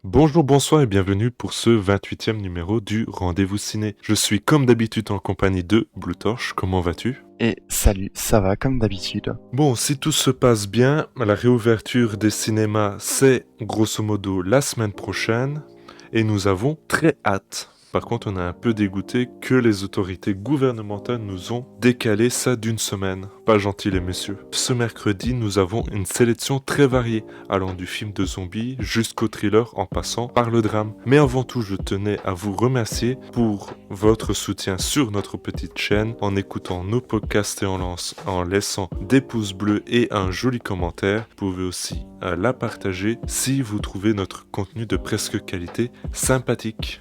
Bonjour, bonsoir et bienvenue pour ce 28e numéro du Rendez-vous Ciné. Je suis comme d'habitude en compagnie de Blue Torch. Comment vas-tu? Et salut, ça va comme d'habitude. Bon, si tout se passe bien, la réouverture des cinémas, c'est grosso modo la semaine prochaine et nous avons très hâte. Par contre, on est un peu dégoûté que les autorités gouvernementales nous ont décalé ça d'une semaine. Pas gentil les messieurs. Ce mercredi, nous avons une sélection très variée, allant du film de zombies jusqu'au thriller en passant par le drame. Mais avant tout, je tenais à vous remercier pour votre soutien sur notre petite chaîne, en écoutant nos podcasts et en laissant des pouces bleus et un joli commentaire. Vous pouvez aussi la partager si vous trouvez notre contenu de presque qualité sympathique.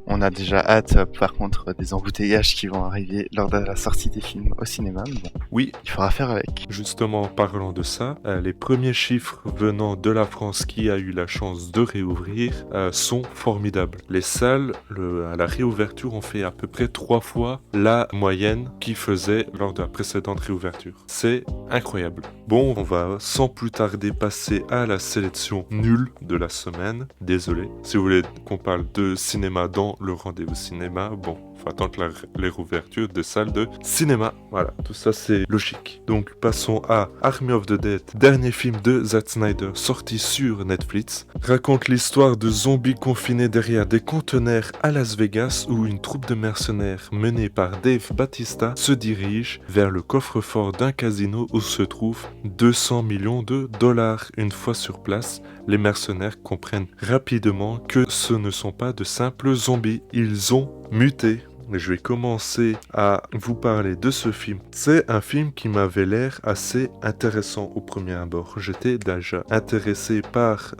On a déjà hâte, par contre, des embouteillages qui vont arriver lors de la sortie des films au cinéma. Mais bon, Oui, il faudra faire avec. justement, en parlant de ça, les premiers chiffres venant de la France qui a eu la chance de réouvrir sont formidables. Les salles, à la réouverture, ont fait à peu près 3 fois la moyenne qu'ils faisaient lors de la précédente réouverture. C'est incroyable. Bon, on va sans plus tarder passer à la sélection nulle de la semaine. Désolé. Si vous voulez qu'on parle de cinéma dans le rendez-vous cinéma, bon, faut attendre les réouvertures des salles de cinéma. Voilà, tout ça c'est logique. Donc passons à Army of the Dead, dernier film de Zack Snyder sorti sur Netflix. Raconte l'histoire de zombies confinés derrière des conteneurs à Las Vegas où une troupe de mercenaires menée par Dave Bautista se dirige vers le coffre-fort d'un casino où se trouvent 200 millions de dollars. Une fois sur place, les mercenaires comprennent rapidement que ce ne sont pas de simples zombies, ils ont muté. Je vais commencer à vous parler de ce film. C'est un film qui m'avait l'air assez intéressant au premier abord. J'étais déjà intéressé par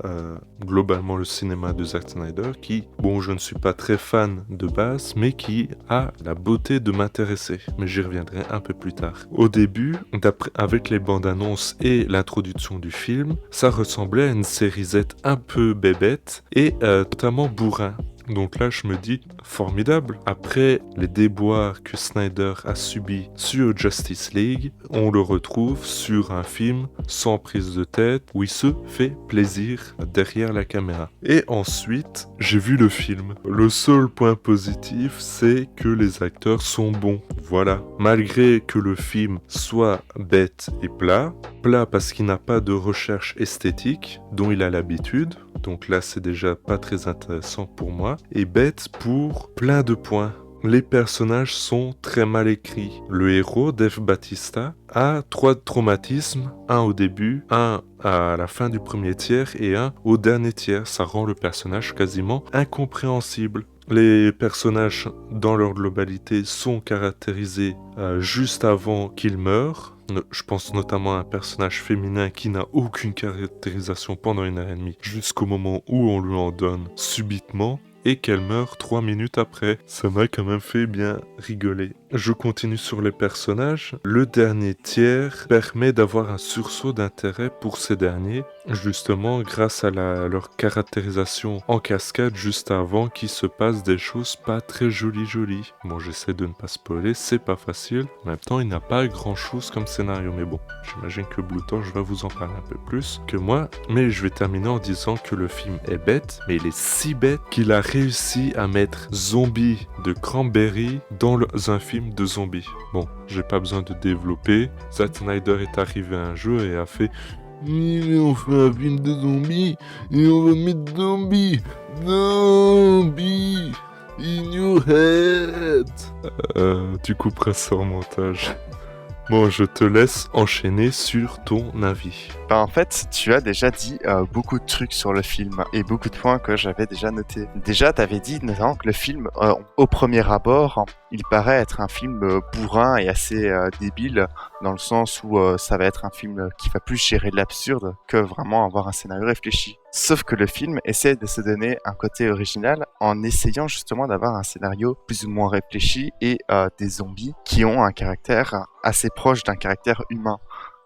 globalement le cinéma de Zack Snyder qui, bon, je ne suis pas très fan de base, mais qui a la beauté de m'intéresser. Mais j'y reviendrai un peu plus tard. Au début, avec les bandes annonces et l'introduction du film, ça ressemblait à une série Z un peu bébête et totalement bourrin. Donc là, je me dis, formidable. Après les déboires que Snyder a subis sur Justice League, on le retrouve sur un film sans prise de tête où il se fait plaisir derrière la caméra. Et ensuite, j'ai vu le film. Le seul point positif, c'est que les acteurs sont bons. Voilà. Malgré que le film soit bête et plat parce qu'il n'a pas de recherche esthétique dont il a l'habitude. Donc là, c'est déjà pas très intéressant pour moi. Et bête pour plein de points. Les personnages sont très mal écrits. Le héros, Dave Bautista, a 3 traumatismes. Un au début, un à la fin du premier tiers et un au dernier tiers. Ça rend le personnage quasiment incompréhensible. Les personnages, dans leur globalité, sont caractérisés juste avant qu'ils meurent. Je pense notamment à un personnage féminin qui n'a aucune caractérisation pendant 1h30, jusqu'au moment où on lui en donne subitement et qu'elle meurt 3 minutes après. Ça m'a quand même fait bien rigoler. Je continue sur les personnages. Le dernier tiers permet d'avoir un sursaut d'intérêt pour ces derniers, justement grâce à leur caractérisation en cascade juste avant qu'il se passe des choses pas très jolies. Bon, j'essaie de ne pas spoiler, c'est pas facile. En même temps, il n'a pas grand chose comme scénario, mais bon, j'imagine que Blue Torch va vous en parler un peu plus que moi. Mais je vais terminer en disant que le film est bête, mais il est si bête qu'il a réussi à mettre Zombie de Cranberry dans un film de zombies. Bon, j'ai pas besoin de développer. Zack Snyder est arrivé un jour et a fait mais on fait un film de zombies et on va mettre zombie in your head. Tu couperas ça en montage. Bon, je te laisse enchaîner sur ton avis. En fait, tu as déjà dit beaucoup de trucs sur le film et beaucoup de points que j'avais déjà notés. Déjà, tu avais dit notamment que le film, au premier abord, il paraît être un film bourrin et assez débile, dans le sens où ça va être un film qui va plus gérer de l'absurde que vraiment avoir un scénario réfléchi. Sauf que le film essaie de se donner un côté original en essayant justement d'avoir un scénario plus ou moins réfléchi et des zombies qui ont un caractère assez proche d'un caractère humain.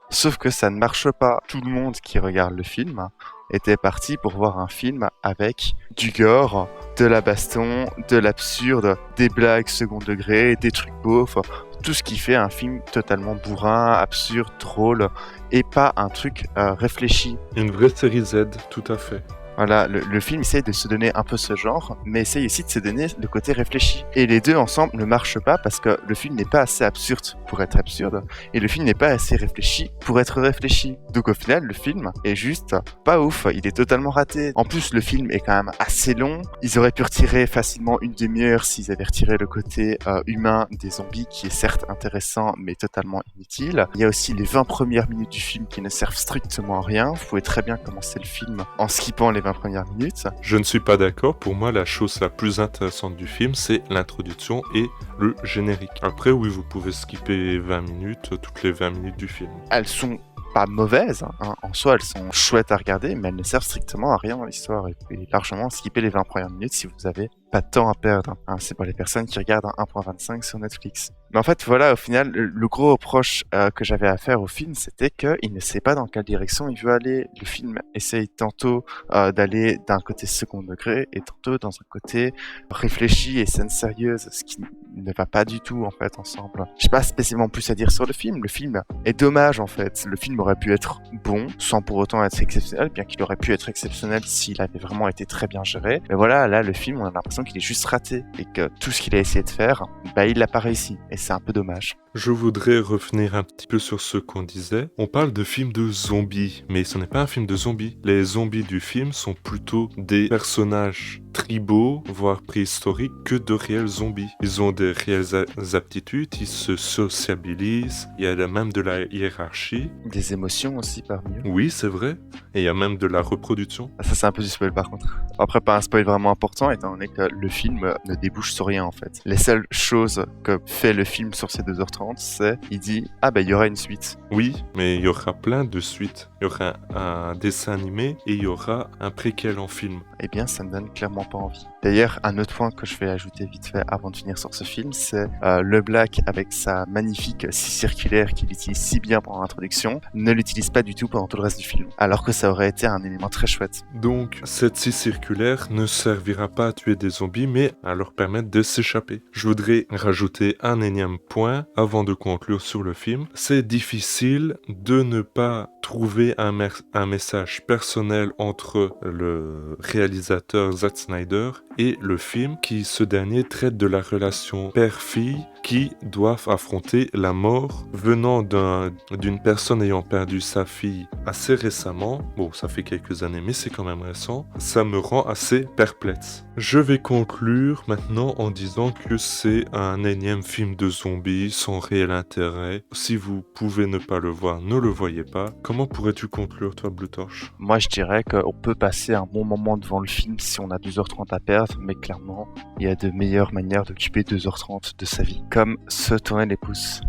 Sauf que ça ne marche pas. Tout le monde qui regarde le film était parti pour voir un film avec du gore, de la baston, de l'absurde, des blagues second degré, des trucs beaufs, tout ce qui fait un film totalement bourrin, absurde, drôle, et pas un truc réfléchi. Une vraie série Z, tout à fait. Voilà, le film essaye de se donner un peu ce genre, mais essaye aussi de se donner le côté réfléchi. Et les deux ensemble ne marchent pas parce que le film n'est pas assez absurde pour être absurde, et le film n'est pas assez réfléchi pour être réfléchi. Donc au final, le film est juste pas ouf, il est totalement raté. En plus, le film est quand même assez long. Ils auraient pu retirer facilement une demi-heure s'ils avaient retiré le côté humain des zombies, qui est certes intéressant, mais totalement inutile. Il y a aussi les 20 premières minutes du film qui ne servent strictement à rien. Vous pouvez très bien commencer le film en skippant les 20 premières minutes. Je ne suis pas d'accord. Pour moi, la chose la plus intéressante du film, c'est l'introduction et le générique. Après, oui, vous pouvez skipper 20 minutes, toutes les 20 minutes du film. Elles sont pas mauvaises, hein. En soi elles sont chouettes à regarder, mais elles ne servent strictement à rien dans l'histoire. Et largement skipper les 20 premières minutes si vous avez pas de temps à perdre, hein. C'est pour les personnes qui regardent un 1.25 sur Netflix. Mais en fait, voilà, au final, le gros reproche que j'avais à faire au film, c'était qu'il ne sait pas dans quelle direction il veut aller. Le film essaye tantôt d'aller d'un côté second degré et tantôt dans un côté réfléchi et scène sérieuse, ce qui ne va pas du tout en fait ensemble. J'ai pas spécialement plus à dire sur le film. Le film est dommage en fait. Le film aurait pu être bon sans pour autant être exceptionnel, bien qu'il aurait pu être exceptionnel s'il avait vraiment été très bien géré. Mais voilà, là le film, on a l'impression qu'il est juste raté et que tout ce qu'il a essayé de faire, il l'a pas réussi. Et c'est un peu dommage. Je voudrais revenir un petit peu sur ce qu'on disait. On parle de film de zombies, mais ce n'est pas un film de zombies. Les zombies du film sont plutôt des personnages tribaux, voire préhistoriques, que de réels zombies. Ils ont des réelles aptitudes, ils se sociabilisent, il y a même de la hiérarchie. Des émotions aussi parmi eux. Oui, c'est vrai. Et il y a même de la reproduction. Ça c'est un peu du spoil par contre. Après pas un spoil vraiment important étant donné que le film ne débouche sur rien en fait. Les seules choses que fait le film sur ces 2h30, c'est il dit il y aura une suite. Oui, mais il y aura plein de suites. Il y aura un dessin animé et il y aura un préquel en film. Eh bien, ça me donne clairement pas envie. D'ailleurs, un autre point que je vais ajouter vite fait avant de finir sur ce film, c'est le Black avec sa magnifique scie circulaire qu'il utilise si bien pendant l'introduction, ne l'utilise pas du tout pendant tout le reste du film. Alors que ça aurait été un élément très chouette. Donc, cette scie circulaire ne servira pas à tuer des zombies, mais à leur permettre de s'échapper. Je voudrais rajouter un énième point avant de conclure sur le film. C'est difficile de ne pas trouver un message personnel entre le réalisateur Zack Snyder et le film, qui ce dernier traite de la relation père-fille qui doivent affronter la mort venant d'une personne ayant perdu sa fille assez récemment. Bon, ça fait quelques années, mais c'est quand même récent. Ça me rend assez perplexe. Je vais conclure maintenant en disant que c'est un énième film de zombies sans réel intérêt. Si vous pouvez ne pas le voir, ne le voyez pas. Comment pourrais-tu conclure, toi, Blue Torch ? Moi, je dirais qu'on peut passer un bon moment devant le film si on a 2h30 à perdre, mais clairement, il y a de meilleures manières d'occuper 2h30 de sa vie, comme se tourner les pouces.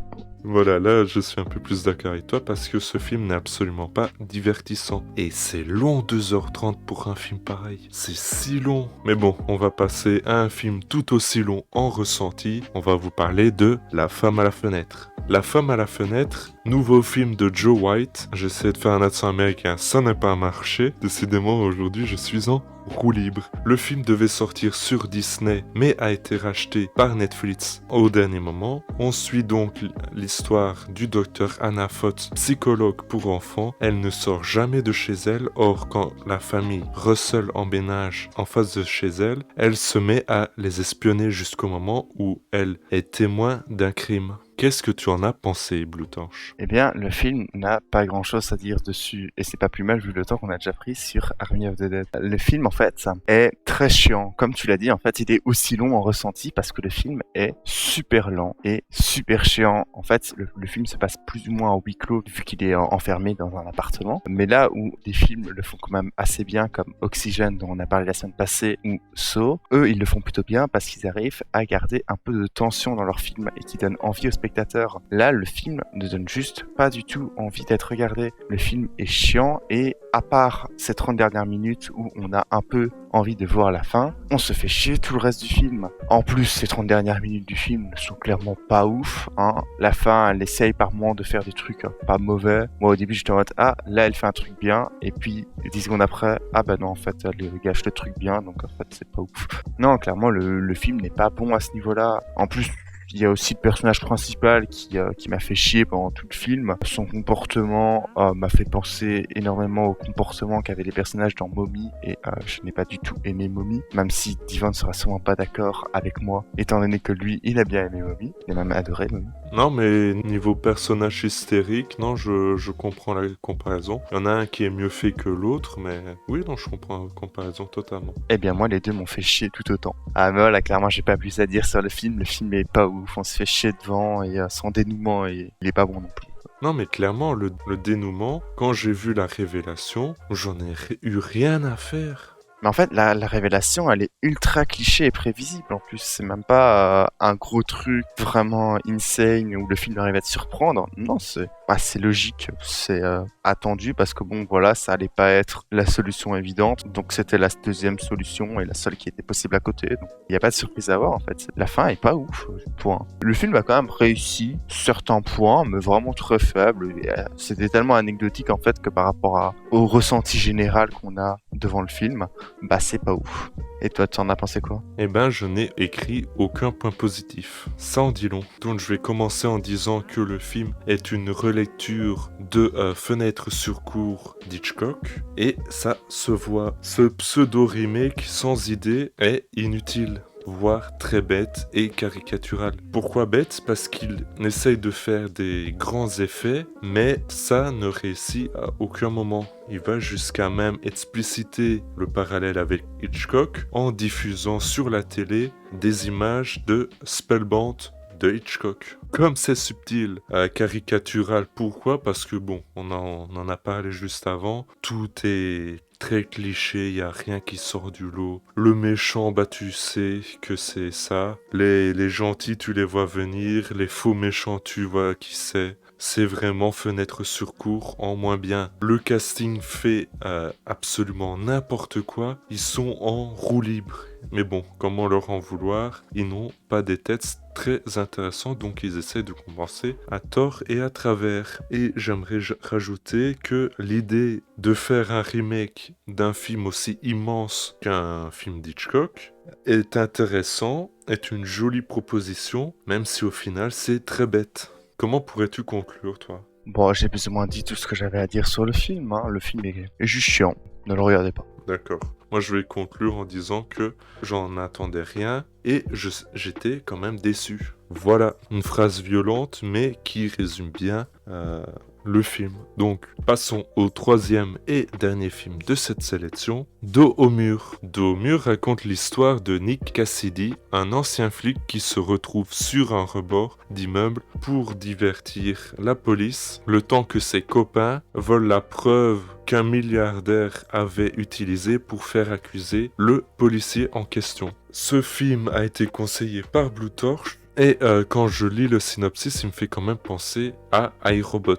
Voilà, là, je suis un peu plus d'accord avec toi parce que ce film n'est absolument pas divertissant. Et c'est long, 2h30 pour un film pareil. C'est si long. Mais bon, on va passer à un film tout aussi long en ressenti. On va vous parler de La femme à la fenêtre. La femme à la fenêtre, nouveau film de Joe White. J'essaie de faire un accent américain, ça n'a pas marché. Décidément, aujourd'hui, je suis en roue libre. Le film devait sortir sur Disney, mais a été racheté par Netflix au dernier moment. On suit donc l'histoire du docteur Anna Fott, psychologue pour enfants. Elle ne sort jamais de chez elle. Or, quand la famille Russell emménage en face de chez elle, elle se met à les espionner jusqu'au moment où elle est témoin d'un crime. Qu'est-ce que tu en as pensé, Blue Torch ? Eh bien, le film n'a pas grand-chose à dire dessus, et c'est pas plus mal vu le temps qu'on a déjà pris sur Army of the Dead. Le film, en fait, est très chiant. Comme tu l'as dit, en fait, il est aussi long en ressenti parce que le film est super lent et super chiant. En fait, le film se passe plus ou moins en huis clos vu qu'il est enfermé dans un appartement. Mais là où des films le font quand même assez bien, comme Oxygen dont on a parlé la semaine passée, ou Saw, eux, ils le font plutôt bien parce qu'ils arrivent à garder un peu de tension dans leur film et qui donnent envie aux spectateurs. Là, le film ne donne juste pas du tout envie d'être regardé. Le film est chiant et à part ces 30 dernières minutes où on a un peu envie de voir la fin, on se fait chier tout le reste du film. En plus, ces 30 dernières minutes du film ne sont clairement pas ouf, hein. La fin, elle essaye par moments de faire des trucs pas mauvais. Moi, au début, j'étais en mode, là, elle fait un truc bien. Et puis, 10 secondes après, non, en fait, elle gâche le truc bien. Donc, en fait, c'est pas ouf. Non, clairement, le film n'est pas bon à ce niveau-là. En plus, Il y a aussi le personnage principal qui m'a fait chier pendant tout le film. Son comportement m'a fait penser énormément au comportement qu'avaient les personnages dans Mommy, et je n'ai pas du tout aimé Mommy, même si Divan sera sûrement pas d'accord avec moi, étant donné que lui, il a bien aimé Mommy, il a même adoré Mommy. Non, mais niveau personnage hystérique, non, je comprends la comparaison. Il y en a un qui est mieux fait que l'autre, mais oui, non, je comprends la comparaison totalement. Eh bien moi, les deux m'ont fait chier tout autant. Ah mais voilà, clairement, j'ai pas plus à dire sur le film est pas ouf, on se fait chier devant, et son dénouement, il est pas bon non plus. Non, mais clairement, le dénouement, quand j'ai vu la révélation, j'en ai eu rien à faire. Mais en fait, la révélation, elle est ultra cliché et prévisible en plus. C'est même pas un gros truc vraiment insane où le film arrive à te surprendre. Non, c'est logique. C'est attendu parce que bon, voilà, ça allait pas être la solution évidente. Donc c'était la deuxième solution et la seule qui était possible à côté. Donc il n'y a pas de surprise à avoir en fait. La fin est pas ouf, point. Le film a quand même réussi certains points, mais vraiment très faibles. C'était tellement anecdotique en fait que par rapport au ressenti général qu'on a devant le film, bah c'est pas ouf. Et toi, tu en as pensé quoi? Eh ben, je n'ai écrit aucun point positif. Ça en dit long. Donc je vais commencer en disant que le film est une relecture de Fenêtre sur cour d'Hitchcock. Et ça se voit. Ce pseudo-remake sans idée est inutile, voire très bête et caricatural. Pourquoi bête? Parce qu'il essaye de faire des grands effets, mais ça ne réussit à aucun moment. Il va jusqu'à même expliciter le parallèle avec Hitchcock en diffusant sur la télé des images de Spellbound de Hitchcock. Comme c'est subtil, caricatural, pourquoi? Parce que bon, on en a parlé juste avant, tout est très cliché, y a rien qui sort du lot. Le méchant, bah tu sais que c'est ça. Les gentils, tu les vois venir, les faux méchants, tu vois qui c'est. C'est vraiment Fenêtre sur cour en moins bien. Le casting fait absolument n'importe quoi. Ils sont en roue libre. Mais bon, comment leur en vouloir? Ils n'ont pas des têtes très intéressants, donc ils essaient de compenser à tort et à travers. Et j'aimerais rajouter que l'idée de faire un remake d'un film aussi immense qu'un film d'Hitchcock est intéressant, est une jolie proposition, même si au final c'est très bête. Comment pourrais-tu conclure, toi? Bon, j'ai plus ou moins dit tout ce que j'avais à dire sur le film. Hein. Le film est juste chiant. Ne le regardez pas. D'accord. Moi, je vais conclure en disant que j'en attendais rien et j'étais quand même déçu. Voilà, une phrase violente, mais qui résume bien le film. Donc, passons au troisième et dernier film de cette sélection, Dos au mur. Dos au mur raconte l'histoire de Nick Cassidy, un ancien flic qui se retrouve sur un rebord d'immeuble pour divertir la police, le temps que ses copains volent la preuve qu'un milliardaire avait utilisée pour faire accuser le policier en question. Ce film a été conseillé par Blue Torch et quand je lis le synopsis, il me fait quand même penser à iRobot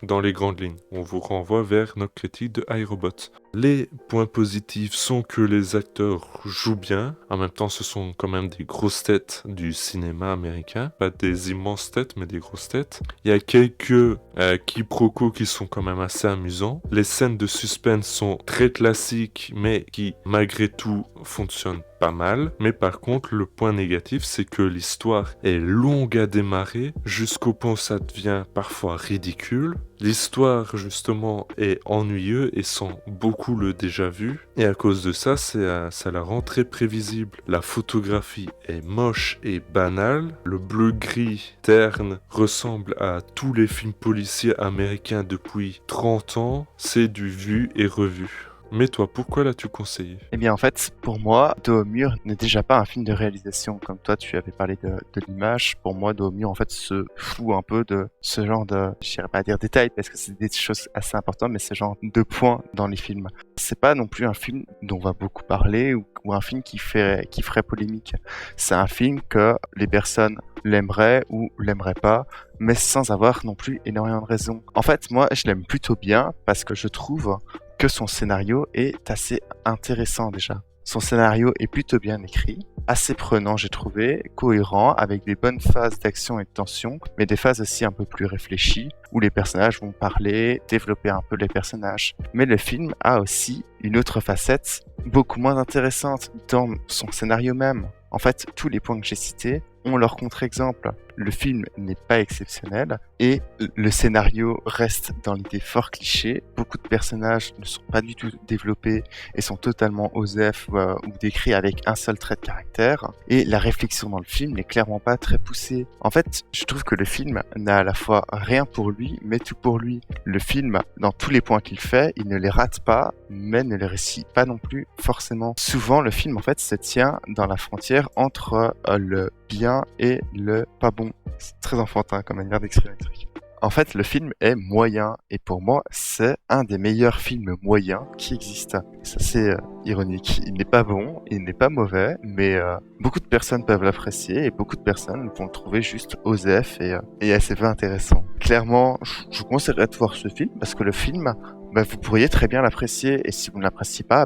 dans les grandes lignes. On vous renvoie vers notre critique de iRobot. Les points positifs sont que les acteurs jouent bien. En même temps, ce sont quand même des grosses têtes du cinéma américain. Pas des immenses têtes, mais des grosses têtes. Il y a quelques quiproquos qui sont quand même assez amusants. Les scènes de suspense sont très classiques, mais qui, malgré tout, fonctionnent pas mal. Mais par contre, le point négatif, c'est que l'histoire est longue à démarrer, jusqu'au point où ça devient parfois ridicule. L'histoire, justement, est ennuyeuse et sent beaucoup le déjà vu. Et à cause de ça, ça la rend très prévisible. La photographie est moche et banale. Le bleu-gris terne ressemble à tous les films policiers américains depuis 30 ans. C'est du vu et revu. Mais toi, pourquoi l'as-tu conseillé? Eh bien, en fait, pour moi, Dos au mur n'est déjà pas un film de réalisation. Comme toi, tu avais parlé de l'image. Pour moi, Dos au mur, en fait, se fout un peu de ce genre de, je dirais pas dire détails, parce que c'est des choses assez importantes, mais ce genre de points dans les films. C'est pas non plus un film dont on va beaucoup parler ou un film qui ferait polémique. C'est un film que les personnes l'aimeraient ou l'aimeraient pas, mais sans avoir non plus énormément de raisons. En fait, moi, je l'aime plutôt bien parce que je trouve que son scénario est assez intéressant déjà. Son scénario est plutôt bien écrit, assez prenant j'ai trouvé, cohérent, avec des bonnes phases d'action et de tension, mais des phases aussi un peu plus réfléchies, où les personnages vont parler, développer un peu les personnages. Mais le film a aussi une autre facette, beaucoup moins intéressante dans son scénario même. En fait, tous les points que j'ai cités ont leur contre-exemple. Le film n'est pas exceptionnel et le scénario reste dans l'idée fort cliché. Beaucoup de personnages ne sont pas du tout développés et sont totalement OSEF ou décrits avec un seul trait de caractère. Et la réflexion dans le film n'est clairement pas très poussée. En fait, je trouve que le film n'a à la fois rien pour lui, mais tout pour lui. Le film, dans tous les points qu'il fait, il ne les rate pas, mais ne les réussit pas non plus forcément. Souvent, le film, en fait, se tient dans la frontière entre le bien et le pas bon. C'est très enfantin comme manière d'écrire un truc. En fait, le film est moyen et pour moi, c'est un des meilleurs films moyens qui existent. Ça, c'est ironique. Il n'est pas bon, il n'est pas mauvais, mais beaucoup de personnes peuvent l'apprécier et beaucoup de personnes vont le trouver juste osef et assez peu intéressant. Clairement, je vous conseillerais de voir ce film parce que le film, vous pourriez très bien l'apprécier et si vous ne l'appréciez pas,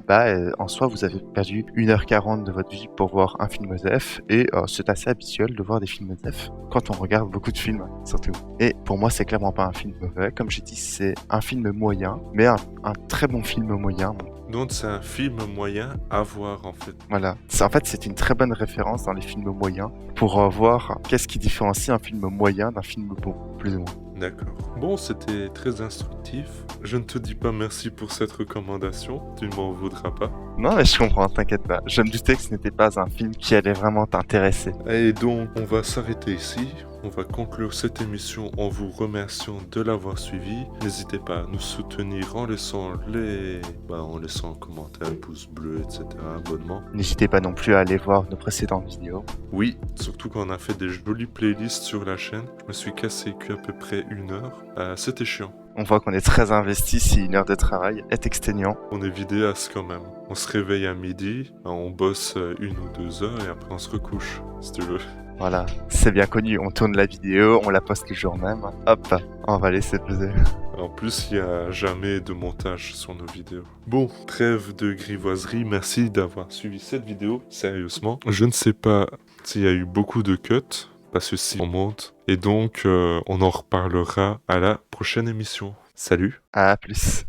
en soi vous avez perdu 1h40 de votre vie pour voir un film OSEF et c'est assez habituel de voir des films OSEF quand on regarde beaucoup de films surtout. Et pour moi c'est clairement pas un film mauvais, comme j'ai dit c'est un film moyen, mais un très bon film moyen. Donc c'est un film moyen à voir en fait. Voilà, en fait c'est une très bonne référence dans les films moyens pour voir qu'est-ce qui différencie un film moyen d'un film bon, plus ou moins. D'accord. Bon, c'était très instructif. Je ne te dis pas merci pour cette recommandation, tu ne m'en voudras pas. Non mais je comprends, t'inquiète pas. Je me doutais que ce n'était pas un film qui allait vraiment t'intéresser. Et donc, on va s'arrêter ici. On va conclure cette émission en vous remerciant de l'avoir suivi. N'hésitez pas à nous soutenir en laissant un commentaire, un pouce bleu, etc., abonnement. N'hésitez pas non plus à aller voir nos précédentes vidéos. Oui, surtout qu'on a fait des jolies playlists sur la chaîne. Je me suis cassé le cul à peu près 1 heure. C'était chiant. On voit qu'on est très investi si 1 heure de travail est exténuant. On est vidéaste quand même. On se réveille à midi, on bosse 1 ou 2 heures et après on se recouche, si tu veux. Voilà, c'est bien connu, on tourne la vidéo, on la poste le jour même, hop, on va laisser poser. En plus, il n'y a jamais de montage sur nos vidéos. Bon, trêve de grivoiserie, merci d'avoir suivi cette vidéo, sérieusement. Je ne sais pas s'il y a eu beaucoup de cuts, parce que si on monte, et donc on en reparlera à la prochaine émission. Salut! À plus.